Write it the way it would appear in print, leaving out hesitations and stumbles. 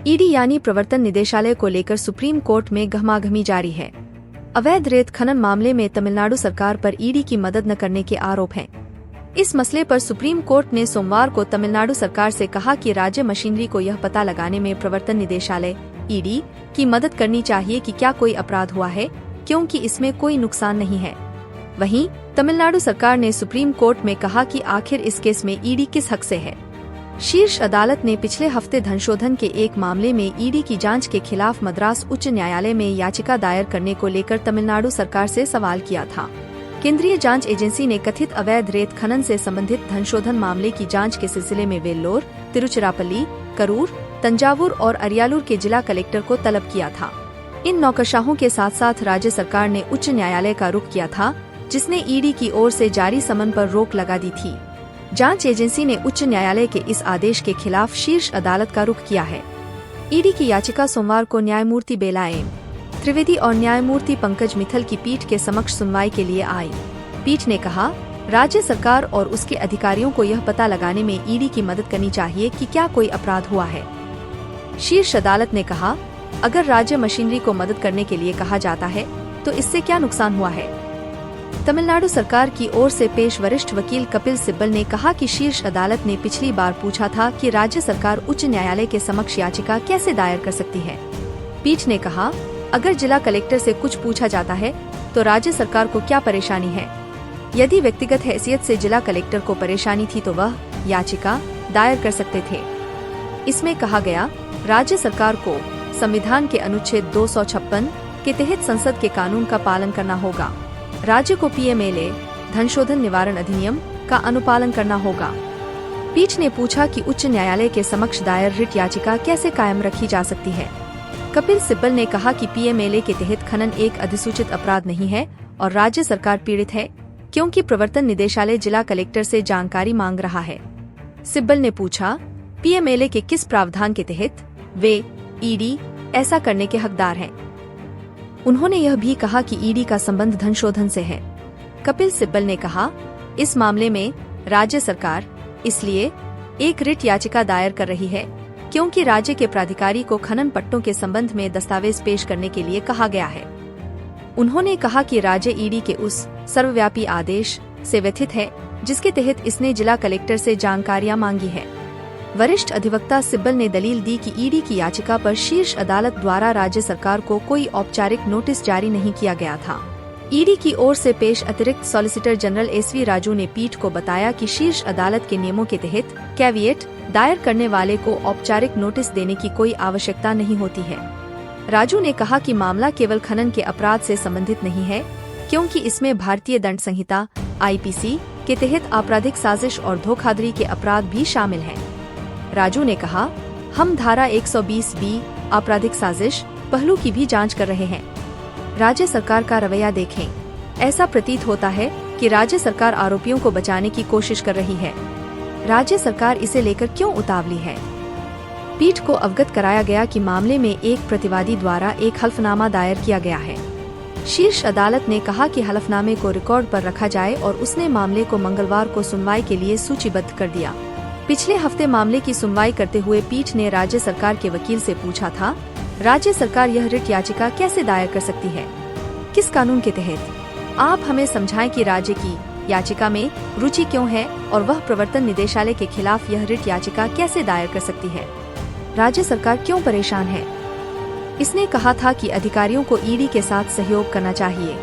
ED यानी प्रवर्तन निदेशालय को लेकर सुप्रीम कोर्ट में गहमागहमी जारी है। अवैध रेत खनन मामले में तमिलनाडु सरकार पर ईडी की मदद न करने के आरोप हैं। इस मसले पर सुप्रीम कोर्ट ने सोमवार को तमिलनाडु सरकार से कहा कि राज्य मशीनरी को यह पता लगाने में प्रवर्तन निदेशालय ईडी की मदद करनी चाहिए कि क्या कोई अपराध हुआ है, क्योंकि इसमें कोई नुकसान नहीं है। वहीं तमिलनाडु सरकार ने सुप्रीम कोर्ट में कहा कि आखिर इस केस में ईडी किस हक से है। शीर्ष अदालत ने पिछले हफ्ते धनशोधन के एक मामले में ईडी की जांच के खिलाफ मद्रास उच्च न्यायालय में याचिका दायर करने को लेकर तमिलनाडु सरकार से सवाल किया था। केंद्रीय जांच एजेंसी ने कथित अवैध रेत खनन से संबंधित धनशोधन मामले की जांच के सिलसिले में वेल्लोर, तिरुचिरापल्ली, करूर, तंजावुर और अरियालूर के जिला कलेक्टर को तलब किया था। इन नौकरशाहों के साथ साथ राज्य सरकार ने उच्च न्यायालय का रुख किया था, जिसने ईडी की ओर से जारी समन पर रोक लगा दी थी। जांच एजेंसी ने उच्च न्यायालय के इस आदेश के खिलाफ शीर्ष अदालत का रुख किया है। ईडी की याचिका सोमवार को न्यायमूर्ति बेला एम त्रिवेदी और न्यायमूर्ति पंकज मित्तल की पीठ के समक्ष सुनवाई के लिए आई। पीठ ने कहा, राज्य सरकार और उसके अधिकारियों को यह पता लगाने में ईडी की मदद करनी चाहिए कि क्या कोई अपराध हुआ है। शीर्ष अदालत ने कहा, अगर राज्य मशीनरी को मदद करने के लिए कहा जाता है तो इससे क्या नुकसान हुआ है। तमिलनाडु सरकार की ओर से पेश वरिष्ठ वकील कपिल सिब्बल ने कहा कि शीर्ष अदालत ने पिछली बार पूछा था कि राज्य सरकार उच्च न्यायालय के समक्ष याचिका कैसे दायर कर सकती है। पीठ ने कहा, अगर जिला कलेक्टर से कुछ पूछा जाता है तो राज्य सरकार को क्या परेशानी है। यदि व्यक्तिगत हैसियत से जिला कलेक्टर को परेशानी थी तो वह याचिका दायर कर सकते थे। इसमें कहा गया, राज्य सरकार को संविधान के अनुच्छेद 256 के तहत संसद के कानून का पालन करना होगा। राज्य को पीएमएलए धनशोधन निवारण अधिनियम का अनुपालन करना होगा। पीठ ने पूछा कि उच्च न्यायालय के समक्ष दायर रिट याचिका कैसे कायम रखी जा सकती है। कपिल सिब्बल ने कहा कि पीएमएलए के तहत खनन एक अधिसूचित अपराध नहीं है और राज्य सरकार पीड़ित है, क्योंकि प्रवर्तन निदेशालय जिला कलेक्टर से जानकारी मांग रहा है। सिब्बल ने पूछा, पीएमएलए के किस प्रावधान के तहत वे ईडी ऐसा करने के हकदार हैं। उन्होंने यह भी कहा कि ईडी का संबंध धनशोधन से है। कपिल सिब्बल ने कहा, इस मामले में राज्य सरकार इसलिए एक रिट याचिका दायर कर रही है क्योंकि राज्य के प्राधिकारी को खनन पट्टों के संबंध में दस्तावेज पेश करने के लिए कहा गया है। उन्होंने कहा कि राज्य ईडी के उस सर्वव्यापी आदेश से व्यथित है जिसके तहत इसने जिला कलेक्टर से जानकारियां मांगी है। वरिष्ठ अधिवक्ता सिब्बल ने दलील दी कि ईडी की याचिका पर शीर्ष अदालत द्वारा राज्य सरकार को कोई औपचारिक नोटिस जारी नहीं किया गया था। ईडी की ओर से पेश अतिरिक्त सॉलिसिटर जनरल एसवी राजू ने पीठ को बताया कि शीर्ष अदालत के नियमों के तहत कैविएट दायर करने वाले को औपचारिक नोटिस देने की कोई आवश्यकता नहीं होती है। राजू ने कहा कि मामला केवल खनन के अपराध से संबंधित नहीं है, क्योंकि इसमें भारतीय दंड संहिता आईपीसी के तहत आपराधिक साजिश और धोखाधड़ी के अपराध भी शामिल हैं। राजू ने कहा, हम धारा 120B आपराधिक साजिश पहलू की भी जांच कर रहे हैं। राज्य सरकार का रवैया देखें, ऐसा प्रतीत होता है कि राज्य सरकार आरोपियों को बचाने की कोशिश कर रही है। राज्य सरकार इसे लेकर क्यों उतावली है। पीठ को अवगत कराया गया कि मामले में एक प्रतिवादी द्वारा एक हल्फनामा दायर किया गया है। शीर्ष अदालत ने कहा कि हल्फनामे को रिकॉर्ड पर रखा जाए और उसने मामले को मंगलवार को सुनवाई के लिए सूचीबद्ध कर दिया। पिछले हफ्ते मामले की सुनवाई करते हुए पीठ ने राज्य सरकार के वकील से पूछा था, राज्य सरकार यह रिट याचिका कैसे दायर कर सकती है, किस कानून के तहत। आप हमें समझाएं कि राज्य की याचिका में रुचि क्यों है और वह प्रवर्तन निदेशालय के खिलाफ यह रिट याचिका कैसे दायर कर सकती है। राज्य सरकार क्यों परेशान है। इसने कहा था कि अधिकारियों को ईडी के साथ सहयोग करना चाहिए।